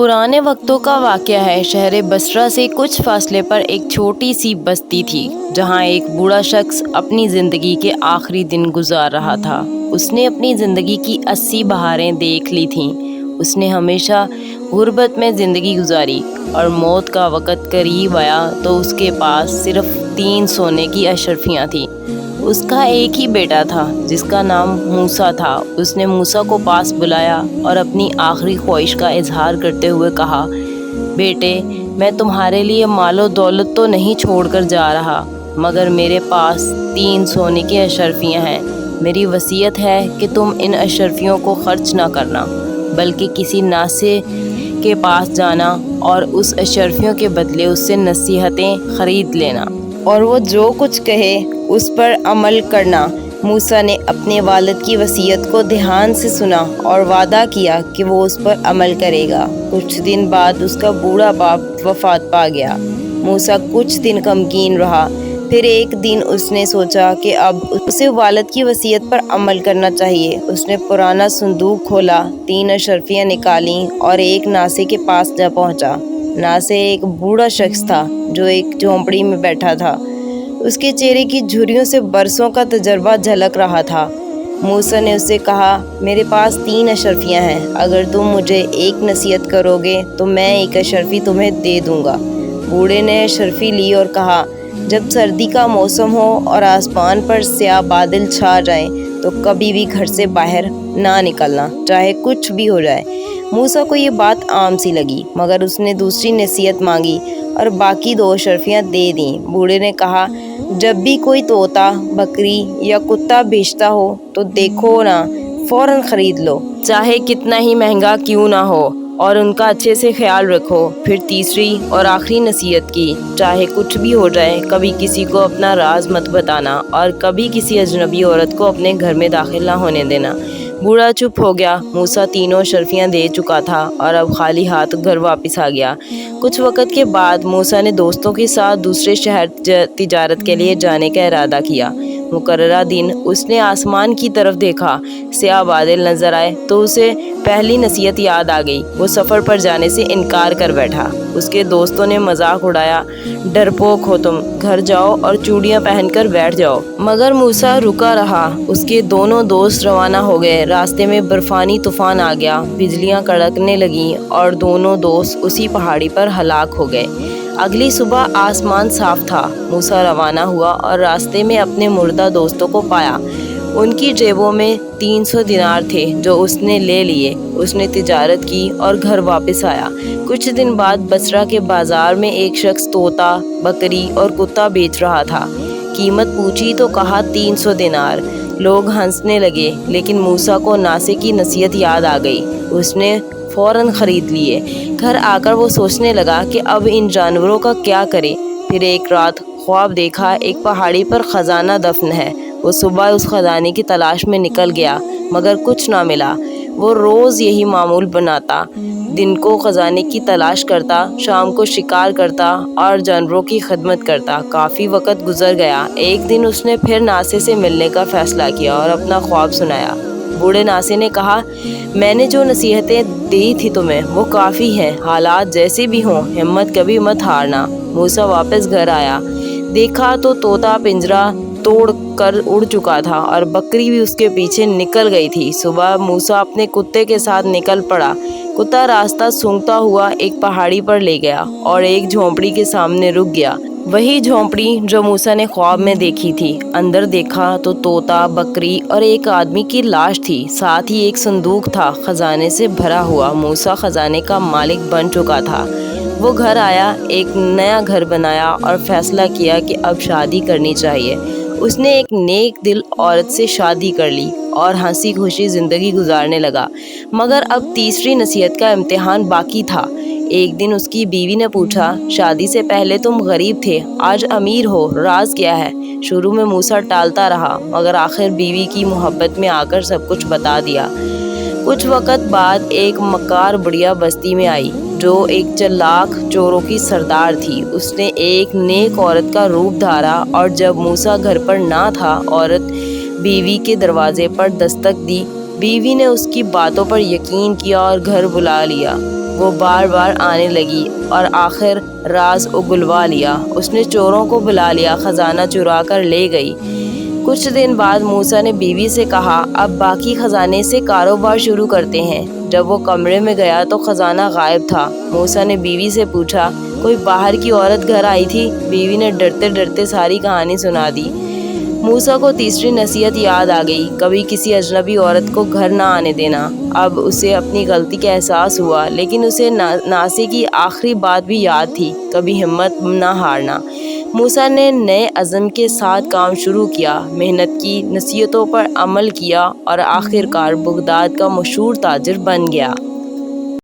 पुराने वक्तों का वाक़या है। शहर बसरा से कुछ फासले पर एक छोटी सी बस्ती थी, जहाँ एक बूढ़ा शख्स अपनी ज़िंदगी के आखिरी दिन गुजार रहा था। उसने अपनी ज़िंदगी की 80 बहारें देख ली थीं। उसने हमेशा गुर्बत में ज़िंदगी गुजारी और मौत का वक़्त करीब आया तो उसके पास सिर्फ 3 सोने की अशरफियाँ थीं। उसका एक ही बेटा था जिसका नाम मूसा था। उसने मूसा को पास बुलाया और अपनी आखिरी ख्वाहिश का इजहार करते हुए कहा, बेटे, मैं तुम्हारे लिए मालो दौलत तो नहीं छोड़कर जा रहा, मगर मेरे पास 3 सोने की अशरफियाँ हैं। मेरी वसीयत है कि तुम इन अशरफियों को खर्च ना करना, बल्कि किसी नासे के पास जाना और उस अशरफियों के बदले उससे नसीहतें खरीद लेना, और वो जो कुछ कहे उस पर अमल करना। मूसा ने अपने वालिद की वसीयत को ध्यान से सुना और वादा किया कि वो उस पर अमल करेगा। कुछ दिन बाद उसका बूढ़ा बाप वफात पा गया। मूसा कुछ दिन गमगीन रहा। फिर एक दिन उसने सोचा कि अब उसे वालिद की वसीयत पर अमल करना चाहिए। उसने पुराना संदूक खोला, 3 अशरफियाँ निकालीं और एक नासे के पास जा पहुंचा। नासे एक बूढ़ा शख्स था जो एक झोंपड़ी में बैठा था। उसके चेहरे की झुर्रियों से बरसों का तजर्बा झलक रहा था। मूसा ने उससे कहा, मेरे पास 3 अशरफियाँ हैं। अगर तुम मुझे एक नसीहत करोगे तो मैं एक अशरफी तुम्हें दे दूंगा। बूढ़े ने अशरफी ली और कहा, जब सर्दी का मौसम हो और आसमान पर स्याह बादल छा जाएं तो कभी भी घर से बाहर ना निकलना, चाहे कुछ भी हो जाए। मूसा को ये बात आम सी लगी, मगर उसने दूसरी नसीहत मांगी और बाकी 2 अशरफियाँ दे दीं। बूढ़े ने कहा, जब भी कोई तोता, बकरी या कुत्ता बेचता हो तो देखो ना, फौरन खरीद लो, चाहे कितना ही महंगा क्यों ना हो, और उनका अच्छे से ख्याल रखो। फिर तीसरी और आखिरी नसीहत की, चाहे कुछ भी हो जाए, कभी किसी को अपना राज मत बताना और कभी किसी अजनबी औरत को अपने घर में दाखिल ना होने देना। बूढ़ा चुप हो गया। मूसा 3 अशरफियाँ दे चुका था और अब खाली हाथ घर वापस आ गया। कुछ वक़्त के बाद मूसा ने दोस्तों के साथ दूसरे शहर तिजारत के लिए जाने का इरादा किया। मुकर्ररा दिन उसने आसमान की तरफ देखा। स्याह बादल नजर आए तो उसे पहली नसीहत याद आ गई। वो सफ़र पर जाने से इनकार कर बैठा। उसके दोस्तों ने मजाक उड़ाया, डरपोक हो तुम, घर जाओ और चूड़ियाँ पहनकर बैठ जाओ। मगर मूसा रुका रहा। उसके दोनों दोस्त रवाना हो गए। रास्ते में बर्फानी तूफान आ गया, बिजलियाँ कड़कने लगीं और दोनों दोस्त उसी पहाड़ी पर हलाक हो गए। अगली सुबह आसमान साफ था। मूसा रवाना हुआ और रास्ते में अपने मुर्दा दोस्तों को पाया। उनकी जेबों में 300 दिनार थे जो उसने ले लिए। उसने तिजारत की और घर वापस आया। कुछ दिन बाद बसरा के बाजार में एक शख्स तोता, बकरी और कुत्ता बेच रहा था। कीमत पूछी तो कहा 300 दिनार। लोग हंसने लगे, लेकिन मूसा को नासे की नसीहत याद आ गई। उसने फ़ौरन ख़रीद लिए। घर आकर वो सोचने लगा कि अब इन जानवरों का क्या करे। फिर एक रात ख्वाब देखा, एक पहाड़ी पर ख़जाना दफन है। वो सुबह उस ख़जाने की तलाश में निकल गया, मगर कुछ ना मिला। वो रोज़ यही मामूल बनाता, दिन को ख़जाने की तलाश करता, शाम को शिकार करता और जानवरों की खिदमत करता। काफ़ी वक्त गुजर गया। एक दिन उसने फिर नासे से मिलने का फ़ैसला किया और अपना ख्वाब सुनाया। बूढ़े नासे ने कहा, मैंने जो नसीहतें दी थी तुम्हें वो काफ़ी हैं। हालात जैसे भी हों, हिम्मत कभी मत हारना। मूसा वापस घर आया। देखा तो तोता पिंजरा तोड़ कर उड़ चुका था और बकरी भी उसके पीछे निकल गई थी। सुबह मूसा अपने कुत्ते के साथ निकल पड़ा। कुत्ता रास्ता सूंघता हुआ एक पहाड़ी पर ले गया और एक झोंपड़ी के सामने रुक गया। वही झोंपड़ी जो मूसा ने ख्वाब में देखी थी। अंदर देखा तो तोता, बकरी और एक आदमी की लाश थी। साथ ही एक संदूक था, खजाने से भरा हुआ। मूसा खजाने का मालिक बन चुका था। वो घर आया, एक नया घर बनाया और फैसला किया कि अब शादी करनी चाहिए। उसने एक नेक दिल औरत से शादी कर ली और हंसी खुशी ज़िंदगी गुजारने लगा। मगर अब तीसरी नसीहत का इम्तिहान बाकी था। एक दिन उसकी बीवी ने पूछा, शादी से पहले तुम गरीब थे, आज अमीर हो, राज क्या है? शुरू में मूसा टालता रहा, मगर आखिर बीवी की मोहब्बत में आकर सब कुछ बता दिया। कुछ वक़्त बाद एक मक्कार बुढ़िया बस्ती में आई, जो एक चालाक चोरों की सरदार थी। उसने एक नेक औरत का रूप धारा और जब मूसा घर पर ना था, औरत बीवी के दरवाजे पर दस्तक दी। बीवी ने उसकी बातों पर यकीन किया और घर बुला लिया। وہ بار بار آنے لگی اور آخر راز اگلوا لیا۔ اس نے چوروں کو بلا لیا، خزانہ چرا کر لے گئی۔ کچھ دن بعد موسیٰ نے بیوی سے کہا اب باقی خزانے سے کاروبار شروع کرتے ہیں۔ جب وہ کمرے میں گیا تو خزانہ غائب تھا۔ موسیٰ نے بیوی سے پوچھا کوئی باہر کی عورت گھر آئی تھی؟ بیوی نے ڈرتے ڈرتے ساری کہانی سنا دی۔ موسیٰ کو تیسری نصیحت یاد آ گئی، کبھی کسی اجنبی عورت کو گھر نہ آنے دینا۔ اب اسے اپنی غلطی کا احساس ہوا، لیکن اسے ناصح کی آخری بات بھی یاد تھی، کبھی ہمت نہ ہارنا۔ موسیٰ نے نئے عزم کے ساتھ کام شروع کیا، محنت کی، نصیحتوں پر عمل کیا اور آخر کار بغداد کا مشہور تاجر بن گیا۔